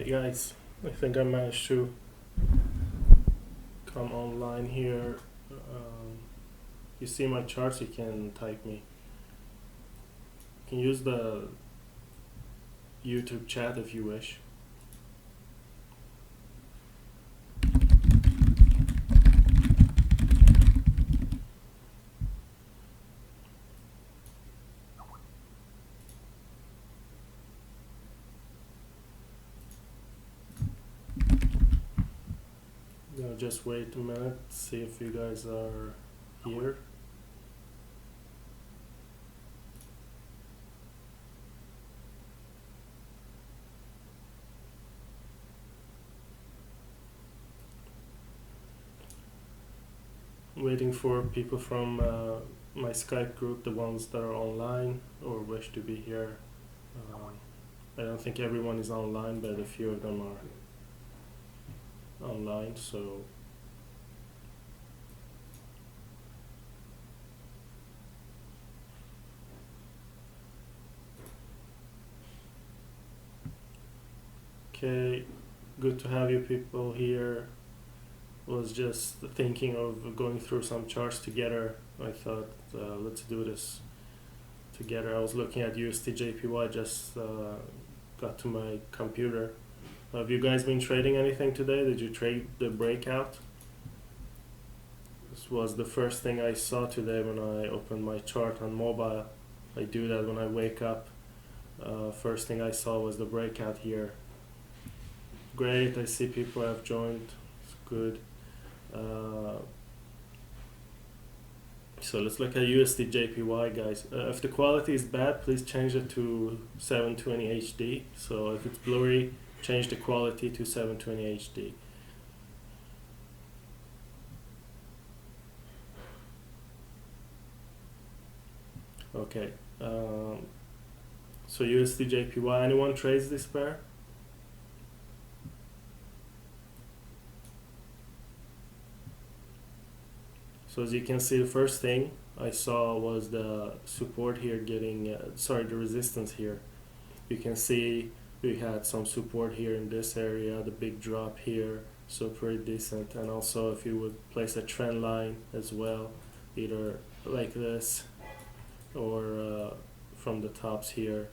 Hey guys, I think I managed to come online here. You see my charts, you can type me. You can use the YouTube chat if you wish. Just wait a minute, see if you guys are here. Waiting for people from my Skype group, the ones that are online or wish to be here. I don't think everyone is online, but a few of them are online, so okay, good to have you people here. Was just thinking of going through some charts together. I thought let's do this together. I was looking at USD JPY, just got to my computer. Have you guys been trading anything today? Did you trade the breakout? This was the first thing I saw today when I opened my chart on mobile. I do that when I wake up. First thing I saw was the breakout here. Great, I see people have joined. It's good. So let's look at USD JPY, guys. If the quality is bad, please change it to 720 HD. So if it's blurry, change the quality to 720 HD. Okay. So USD JPY, anyone trades this pair? So as you can see, the first thing I saw was the support here getting, the resistance here. You can see we had some support here in this area, the big drop here, so pretty decent. And also if you would place a trend line as well, either like this or from the tops here,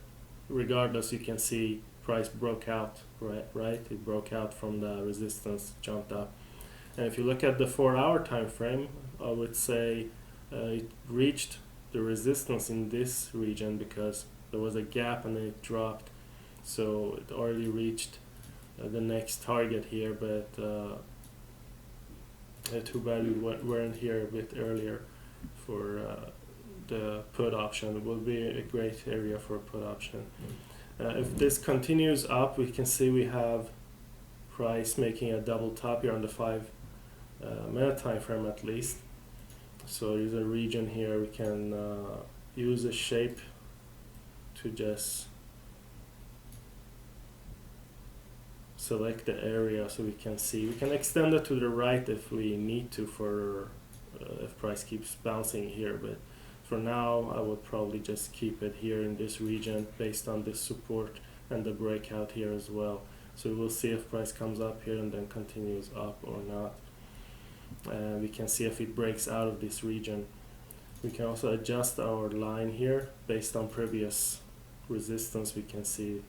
regardless you can see price broke out, right? It broke out from the resistance, jumped up. And if you look at the 4-hour time frame, I would say it reached the resistance in this region because there was a gap and then it dropped. So it already reached the next target here, but too bad we weren't here a bit earlier for the put option. It will be a great area for a put option. If this continues up, we can see we have price making a double top here on the 5-minute time frame at least. So there's a region here we can use a shape to just select the area so we can see. We can extend it to the right if we need to for if price keeps bouncing here, but for now I would probably just keep it here in this region based on this support and the breakout here as well. So we'll see if price comes up here and then continues up or not. We can see if it breaks out of this region. We can also adjust our line here based on previous resistance. We can see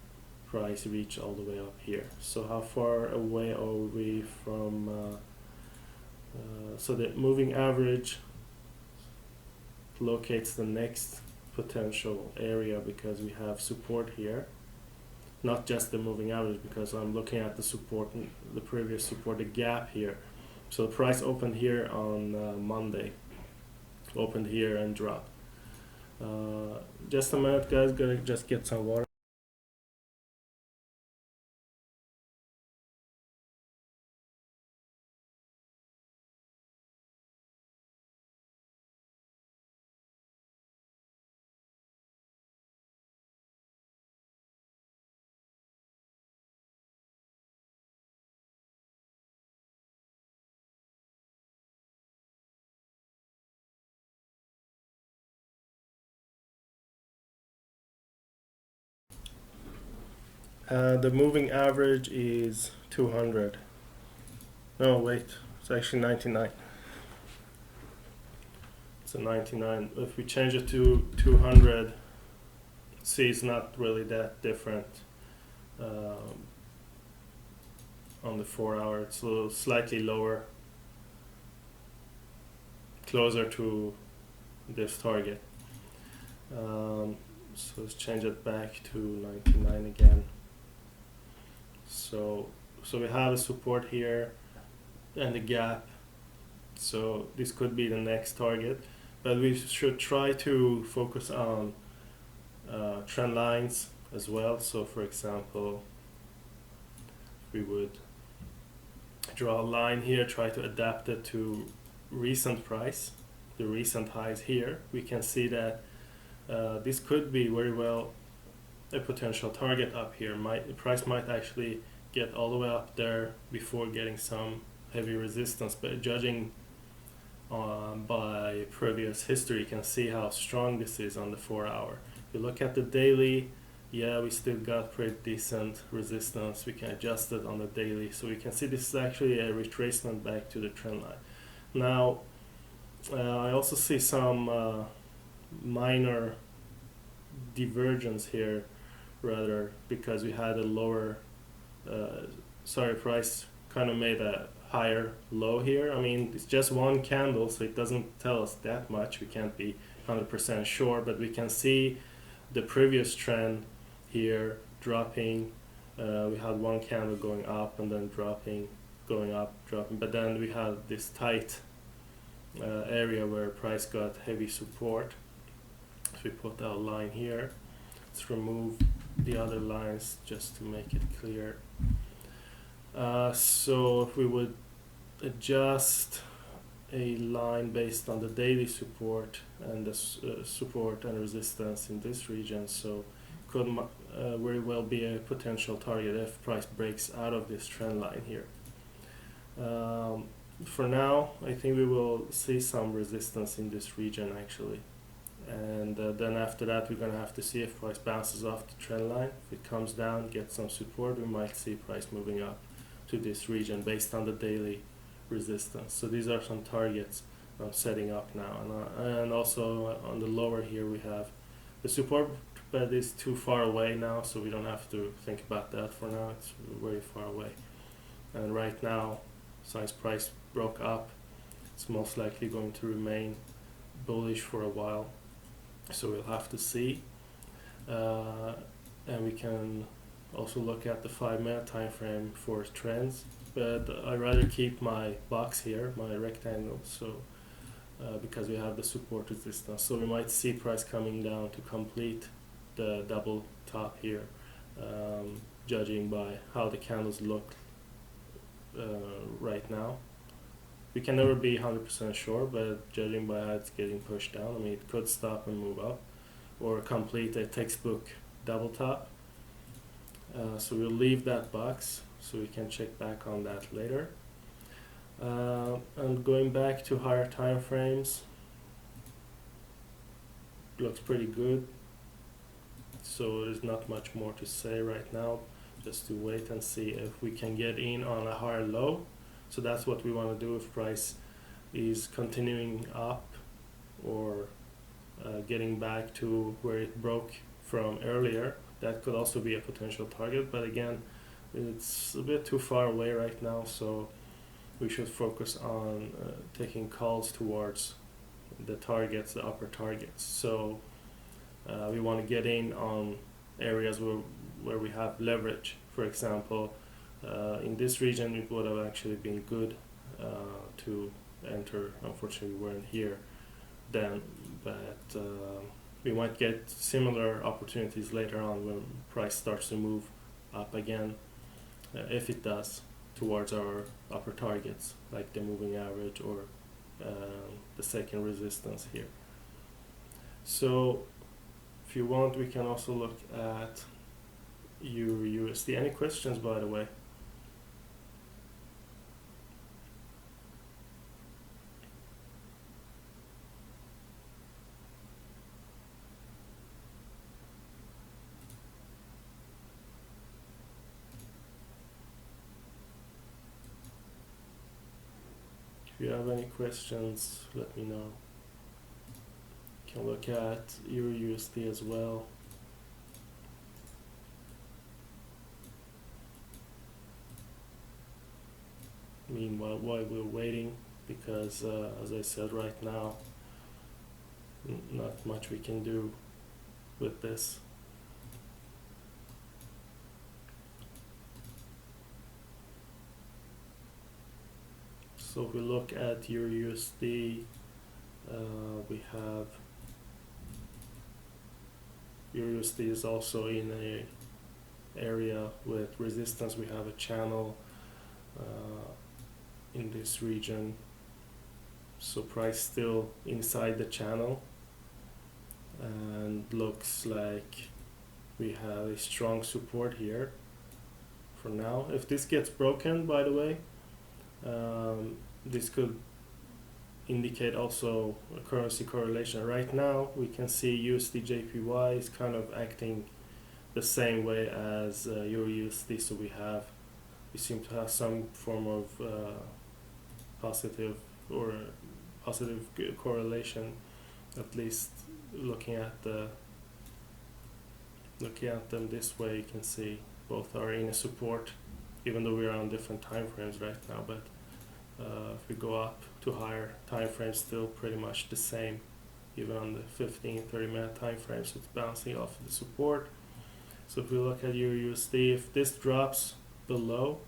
price reach all the way up here. So how far away are we from so the moving average locates the next potential area because we have support here, not just the moving average, because I'm looking at the support, the previous support, the gap here. So price opened here on Monday, opened here and dropped. Just a minute, guys, gonna just get some water. The moving average is 200. No, wait, it's actually 99. It's a 99. If we change it to 200, see, it's not really that different. On the 4 hour, it's a little slightly lower, closer to this target. So let's change it back to 99 again. So we have a support here and a gap. So this could be the next target, but we should try to focus on trend lines as well. So for example, we would draw a line here, try to adapt it to recent price, the recent highs here. We can see that this could be very well a potential target up here. The price might actually get all the way up there before getting some heavy resistance, but judging by previous history, you can see how strong this is on the 4 hour. If you look at the daily, yeah, we still got pretty decent resistance. We can adjust it on the daily, so we can see this is actually a retracement back to the trend line. Now I also see some minor divergence here, rather, because we had a lower price kind of made a higher low here. I mean, it's just one candle, so it doesn't tell us that much. We can't be 100% sure, but we can see the previous trend here dropping. We had one candle going up and then dropping, going up, dropping, but then we had this tight area where price got heavy support. So we put our line here. Let's remove the other lines just to make it clear. So if we would adjust a line based on the daily support and the support and resistance in this region, so could very well be a potential target if price breaks out of this trend line here. For now, I think we will see some resistance in this region actually, and then after that we're gonna have to see if price bounces off the trend line. If it comes down, gets some support, we might see price moving up to this region based on the daily resistance. So these are some targets I'm setting up now, and also on the lower here we have the support, but it's too far away now, so we don't have to think about that for now. It's very far away, and right now since price broke up, it's most likely going to remain bullish for a while, so we'll have to see. And we can also look at the 5-minute time frame for trends, but I'd rather keep my box here, my rectangle, so because we have the support resistance, so we might see price coming down to complete the double top here, judging by how the candles look right now. We can never be 100% sure, but judging by how it's getting pushed down, I mean, it could stop and move up or complete a textbook double top. So we'll leave that box so we can check back on that later. And going back to higher time frames, looks pretty good. So there's not much more to say right now, just to wait and see if we can get in on a higher low. So that's what we want to do if price is continuing up or getting back to where it broke from earlier. That could also be a potential target, but again, it's a bit too far away right now, so we should focus on taking calls towards the targets, the upper targets. So we want to get in on areas where we have leverage. For example, in this region it would have actually been good to enter. Unfortunately, we weren't here then, but we might get similar opportunities later on when price starts to move up again, if it does, towards our upper targets like the moving average or the second resistance here. So if you want, we can also look at Euro USD. Any questions, by the way? If you have any questions, let me know. You can look at Euro USD as well. Meanwhile, while we're waiting, because as I said, right now, not much we can do with this. So if we look at Euro USD, we have Euro USD is also in a area with resistance. We have a channel in this region, so price still inside the channel, and looks like we have a strong support here for now. If this gets broken, by the way, this could indicate also a currency correlation. Right now we can see USD JPY is kind of acting the same way as Euro USD, so we seem to have some form of positive correlation, at least looking at them this way. You can see both are in a support, even though we are on different time frames right now, but if we go up to higher time frames, still pretty much the same, even on the 15-30 minute time frames. It's bouncing off the support. So if we look at Euro USD, if this drops below,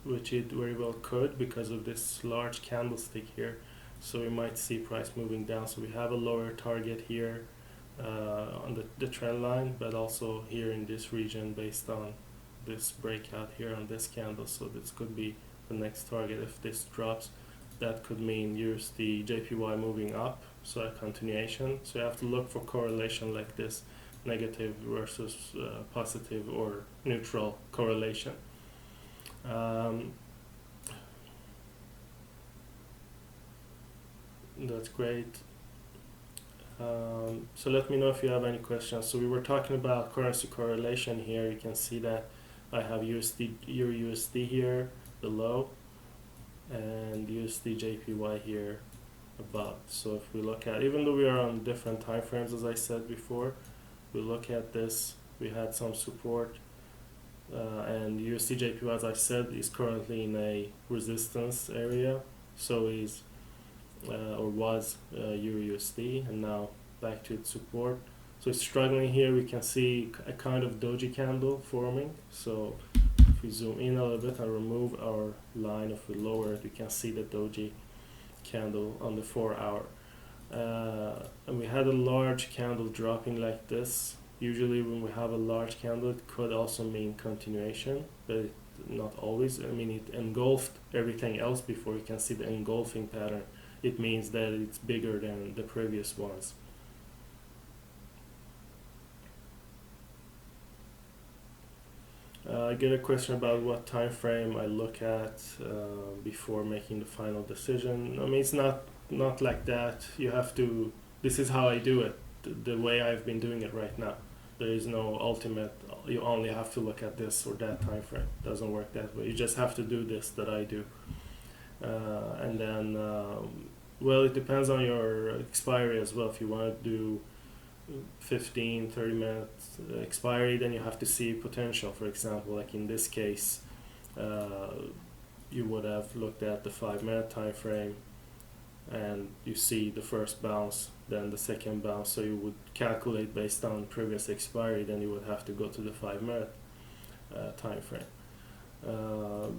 which it very well could because of this large candlestick here, so we might see price moving down. So we have a lower target here on the trend line, but also here in this region based on this breakout here on this candle. So this could be the next target. If this drops, that could mean USD JPY moving up, so a continuation. So you have to look for correlation like this, negative versus positive or neutral correlation. That's great. So let me know if you have any questions. So we were talking about currency correlation here. You can see that I have Euro USD here below and USD JPY here above. So if we look at, even though we are on different time frames, as I said before, we look at this, we had some support, and USD JPY, as I said, is currently in a resistance area. So is or was Euro USD, and now back to its support. So it's struggling here. We can see a kind of doji candle forming. So if we zoom in a little bit and remove our line, if we lower it, we can see the doji candle on the 4 hour. And we had a large candle dropping like this. Usually when we have a large candle, it could also mean continuation, but not always. I mean, it engulfed everything else before. You can see the engulfing pattern. It means that it's bigger than the previous ones. I get a question about what time frame I look at before making the final decision. I mean, it's not like that. You have to. This is how I do it. The way I've been doing it right now. There is no ultimate. You only have to look at this or that time frame. It doesn't work that way. You just have to do this that I do, and then. Well, it depends on your expiry as well. If you want to do 15-30 minutes expiry, then you have to see potential. For example, like in this case, you would have looked at the 5-minute time frame, and you see the first bounce, then the second bounce. So you would calculate based on previous expiry. Then you would have to go to the 5-minute time frame.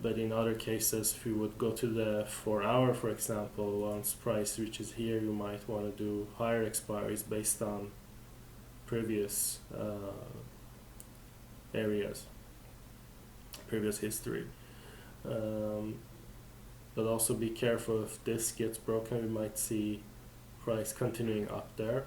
But in other cases, if you would go to the 4 hour, for example, once price reaches here, you might want to do higher expiries based on previous areas, previous history. But also be careful, if this gets broken, we might see price continuing up there.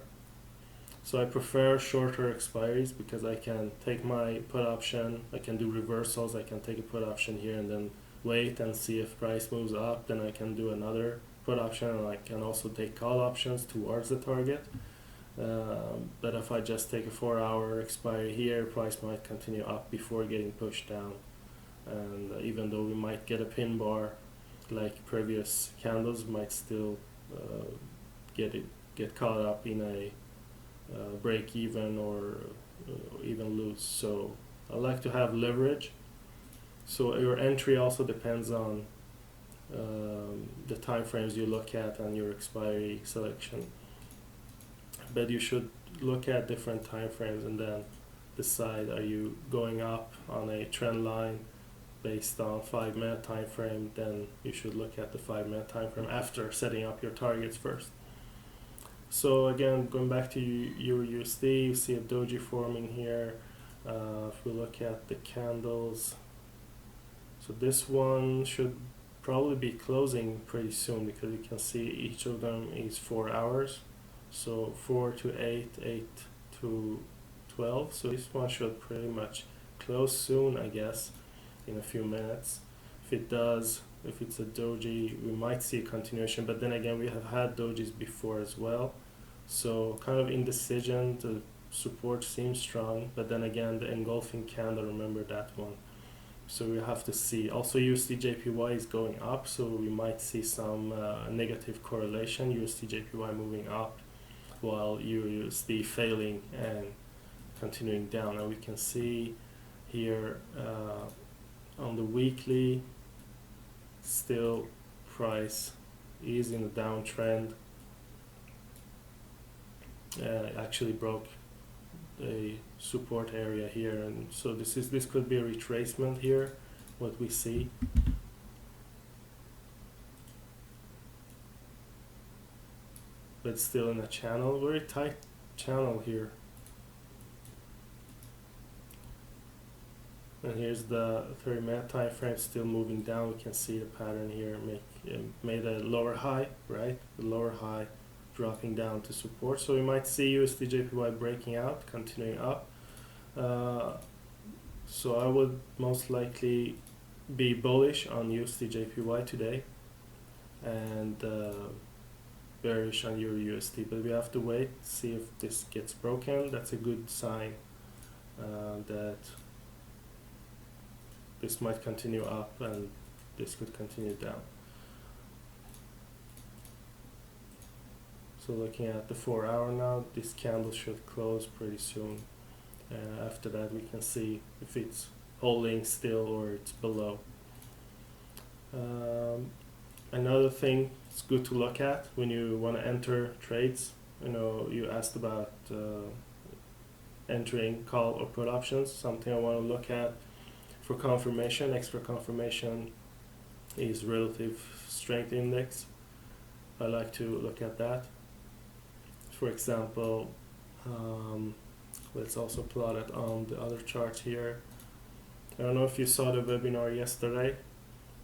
So I prefer shorter expiries because I can take my put option, I can do reversals, I can take a put option here and then wait and see if price moves up, then I can do another put option, and I can also take call options towards the target. But if I just take a 4 hour expiry here, price might continue up before getting pushed down. And even though we might get a pin bar like previous candles might still get caught up in a break even or even lose. So I like to have leverage. So your entry also depends on the time frames you look at and your expiry selection. But you should look at different time frames and then decide, are you going up on a trend line based on 5-minute time frame? Then you should look at the 5-minute time frame after setting up your targets first. So again, going back to Euro USD, you see a doji forming here. If we look at the candles, so this one should probably be closing pretty soon because you can see each of them is 4 hours. So 4 to 8, 8 to 12. So this one should pretty much close soon, I guess, in a few minutes. If it does, if it's a doji, we might see a continuation, but then again, we have had dojis before as well. So kind of indecision. The support seems strong, but then again, the engulfing candle, remember that one. So we have to see. Also, USD JPY is going up, so we might see some negative correlation. USD JPY moving up while USD failing and continuing down. And we can see here on the weekly, still price is in a downtrend. Actually broke a support area here, and so this could be a retracement here, what we see. But still in a channel, very tight channel here. And here's the 30-minute time frame still moving down. We can see the pattern here made a lower high, right? The lower high dropping down to support. So we might see USD JPY breaking out, continuing up. So I would most likely be bullish on USD JPY today and bearish on Euro USD. But we have to wait, see if this gets broken. That's a good sign that this might continue up and this could continue down. So looking at the 4 hour now, this candle should close pretty soon. After that we can see if it's holding still or it's below. Another thing it's good to look at when you want to enter trades, you asked about entering call or put options. Something I want to look at for confirmation, extra confirmation, is relative strength index. I like to look at that. For example, let's also plot it on the other chart here. I don't know if you saw the webinar yesterday.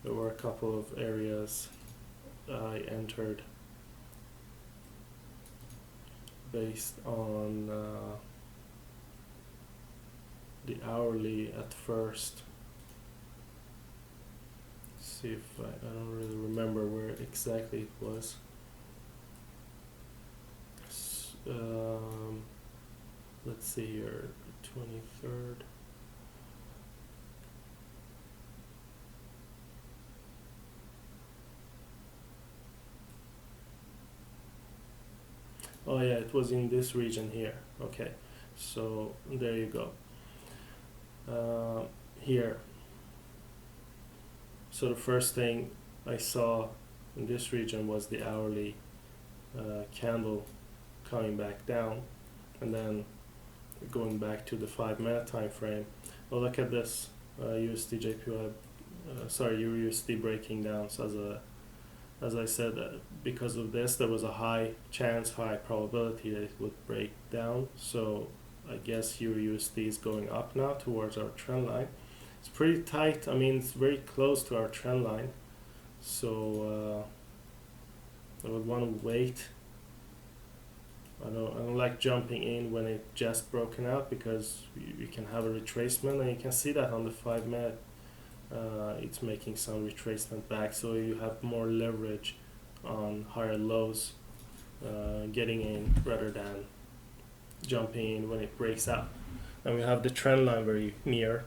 There were a couple of areas I entered based on the hourly at first. Let's see if I don't really remember where exactly it was. Let's see here, 23rd. Oh yeah, it was in this region here. Okay, so there you go. Here. So the first thing I saw in this region was the hourly candle coming back down and then going back to the 5-minute time frame. Well, look at this USD JPY, Euro USD breaking down. So as I said, because of this, there was a high chance, high probability that it would break down. So I guess Euro USD is going up now towards our trend line. It's pretty tight. I mean, it's very close to our trend line. So I would want to wait. I don't like jumping in when it just broken out because you can have a retracement, and you can see that on the 5-minute. It's making some retracement back, so you have more leverage on higher lows, getting in rather than jumping in when it breaks out. And we have the trend line very near.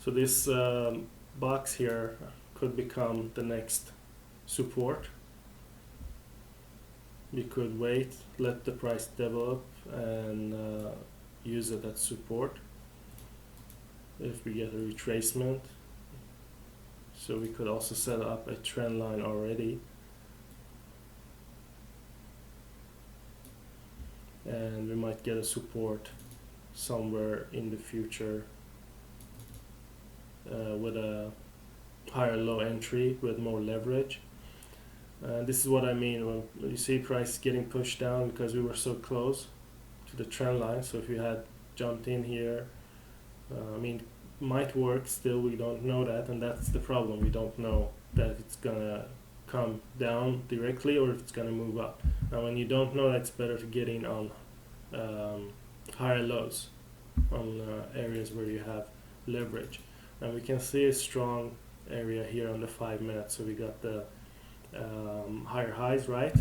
So this box here could become the next support. We could wait, let the price develop, and use it as support if we get a retracement. So we could also set up a trend line already, and we might get a support somewhere in the future with a higher low entry with more leverage. This is what I mean when you see price getting pushed down, because we were so close to the trend line. So if you had jumped in here, I mean, might work still, we don't know that, and that's the problem. We don't know that it's gonna come down directly or if it's gonna move up. Now when you don't know that, it's better to get in on higher lows on areas where you have leverage. And we can see a strong area here on the 5 minutes. So we got the higher highs, right?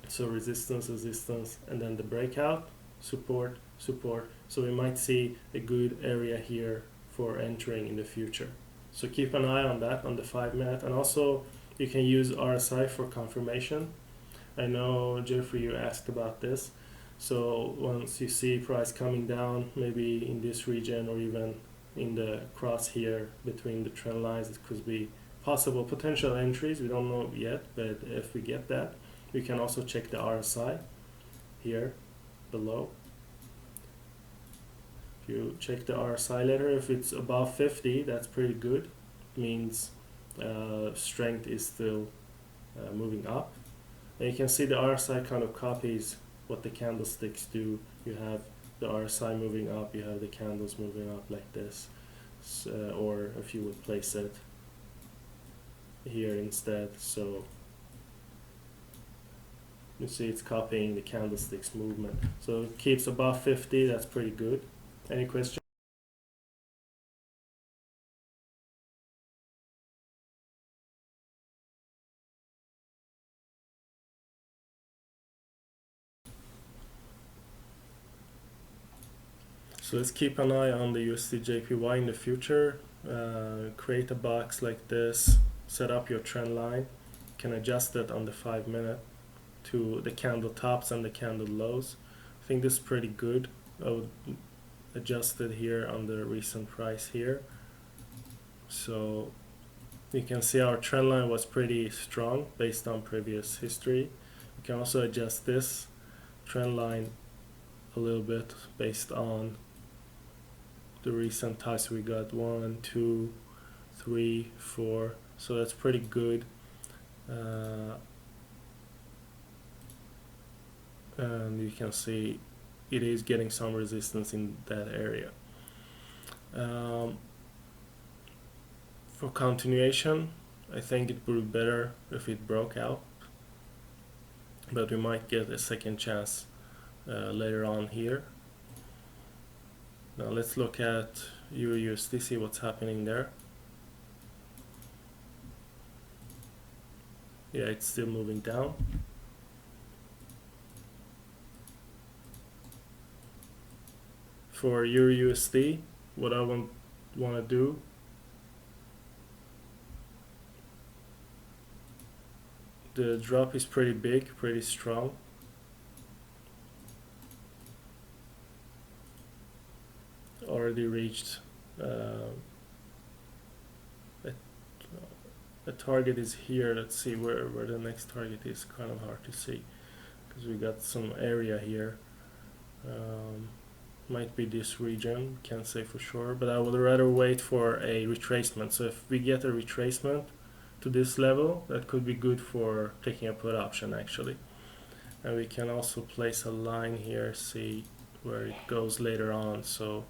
So resistance, resistance, and then the breakout, support, support. So we might see a good area here for entering in the future. So keep an eye on that on the 5 minute, and also you can use RSI for confirmation. I know Jeffrey, you asked about this. So once you see price coming down, maybe in this region or even in the cross here between the trend lines, it could be possible potential entries. We don't know yet, but if we get that, we can also check the RSI here below. If you check the RSI later, if it's above 50, that's pretty good. Means strength is still moving up. And you can see the RSI kind of copies what the candlesticks do. You have the RSI moving up, you have the candles moving up like this. Or if you would place it here instead, so you see it's copying the candlesticks movement. So it keeps above 50, that's pretty good. Any questions? So let's keep an eye on the USD JPY in the future. Create a box like this, set up your trend line. You can adjust it on the 5 minute to the candle tops and the candle lows. I think this is pretty good. I would adjust it here on the recent price here. So you can see our trend line was pretty strong based on previous history. You can also adjust this trend line a little bit based on the recent highs we got. 1, 2, 3, 4. So that's pretty good. And you can see it is getting some resistance in that area. For continuation, I think it would be better if it broke out, but we might get a second chance later on here. Now let's look at Euro USD, see what's happening there. Yeah, it's still moving down. For Euro USD, what I want to do, the drop is pretty big, pretty strong. Already reached a target is here. Let's see where the next target is. Kind of hard to see because we got some area here. Might be this region, can't say for sure, but I would rather wait for a retracement. So if we get a retracement to this level, that could be good for taking a put option actually. And we can also place a line here, see where it goes later on. So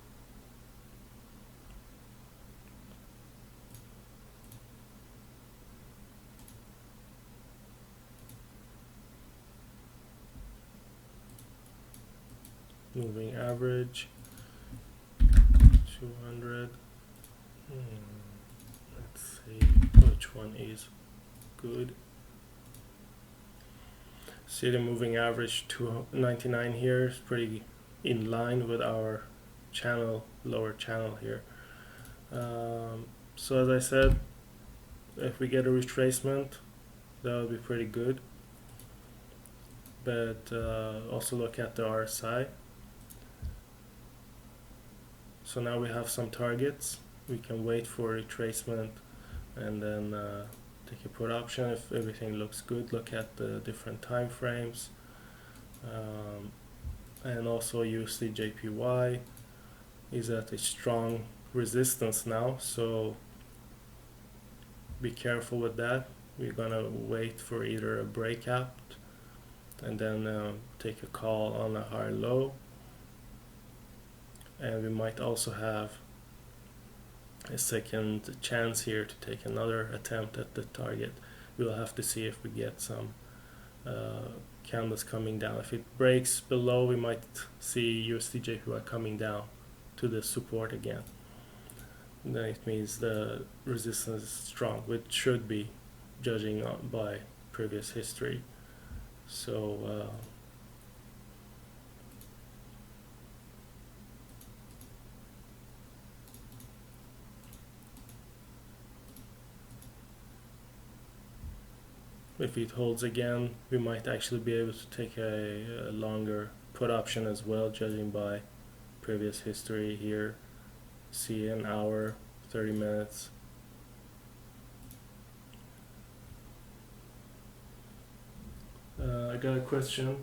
moving average 200. Let's see which one is good. See the moving average 299 here is pretty in line with our channel, lower channel here. So as I said, if we get a retracement, that would be pretty good. But also look at the RSI. So now we have some targets. We can wait for retracement and then take a put option if everything looks good. Look at the different time frames, and also USD/JPY is at a strong resistance now, so be careful with that. We're gonna wait for either a breakout and then take a call on a higher low, and we might also have a second chance here to take another attempt at the target. We'll have to see if we get some candles coming down. If it breaks below, we might see USD/JPY coming down to the support again. Then it means the resistance is strong, which should be, judging by previous history. So if it holds again, we might actually be able to take a longer put option as well, judging by previous history here. See an hour, 30 minutes. I got a question.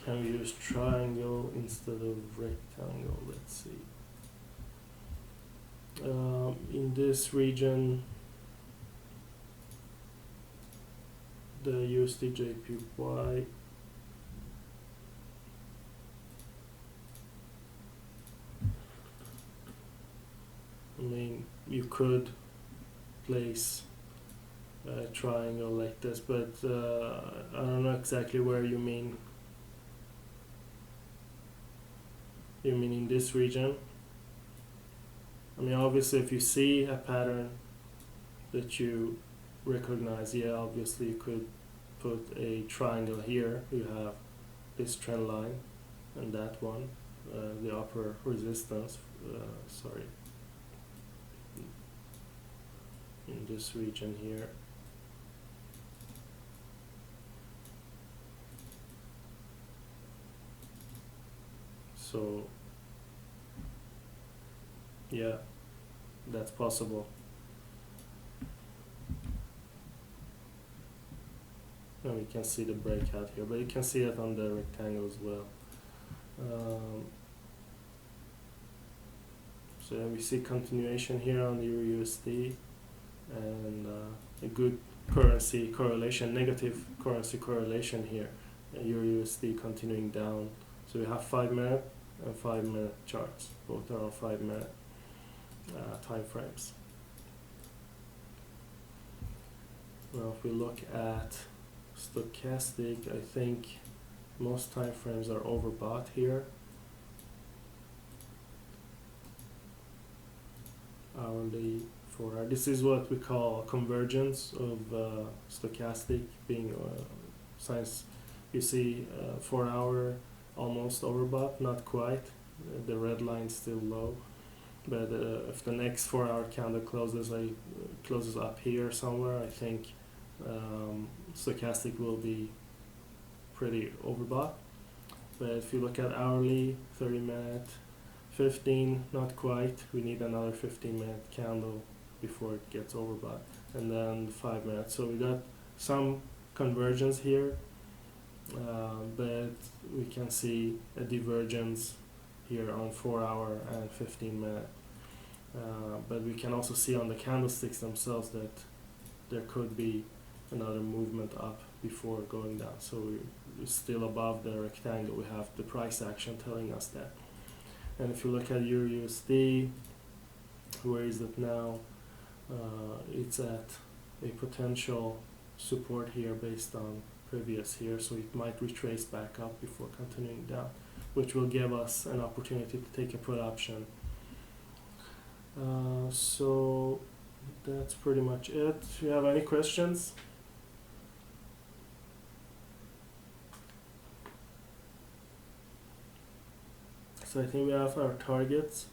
Can we use triangle instead of rectangle? Let's see. In this region, the USD/JPY I mean, you could place a triangle like this, but I don't know exactly where you mean. You mean in this region? I mean, obviously, if you see a pattern that you recognize, yeah, obviously you could put a triangle here. You have this trend line and that one, the upper resistance, in this region here. So yeah, that's possible. And we can see the breakout here, but you can see it on the rectangle as well. So we see continuation here on the EUR/USD, and a good currency correlation, negative currency correlation here. EUR/USD continuing down. So we have 5-minute and 5-minute charts. Both are on 5-minute time frames. Now, if we look at stochastic, I think most time frames are overbought here. Hourly, 4 hour. This is what we call convergence of stochastic, being science. You see 4 hour almost overbought, not quite. The red line is still low, but if the next 4 hour candle closes up here somewhere, I think stochastic will be pretty overbought. But if you look at hourly, 30-minute, 15, not quite. We need another 15-minute candle before it gets overbought, and then 5 minutes. So we got some convergence here, but we can see a divergence here on 4 hour and 15-minute. But we can also see on the candlesticks themselves that there could be another movement up before going down. So we're still above the rectangle. We have the price action telling us that. And if you look at EUR/USD, where is it now? It's at a potential support here based on previous here, so it might retrace back up before continuing down, which will give us an opportunity to take a put option. So that's pretty much it. If you have any questions? So I think we have our targets.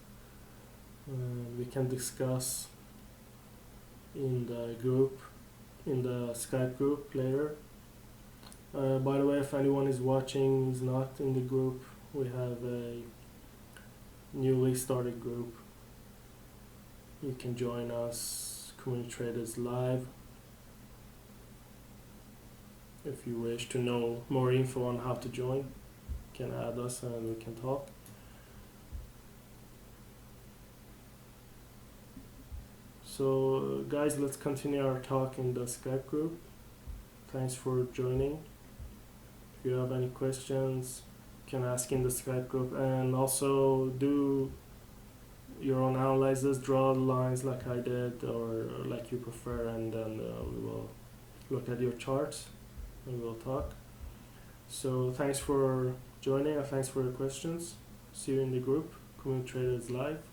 We can discuss in the group, in the Skype group later. By the way, if anyone is watching is not in the group, we have a newly started group. You can join us, Community Traders Live. If you wish to know more info on how to join, you can add us and we can talk. So guys, let's continue our talk in the Skype group. Thanks for joining. If you have any questions, you can ask in the Skype group, and also do your own analysis, draw the lines like I did or like you prefer, and then we will look at your charts and we'll talk. So thanks for joining and thanks for your questions. See you in the group, Community Traders Live.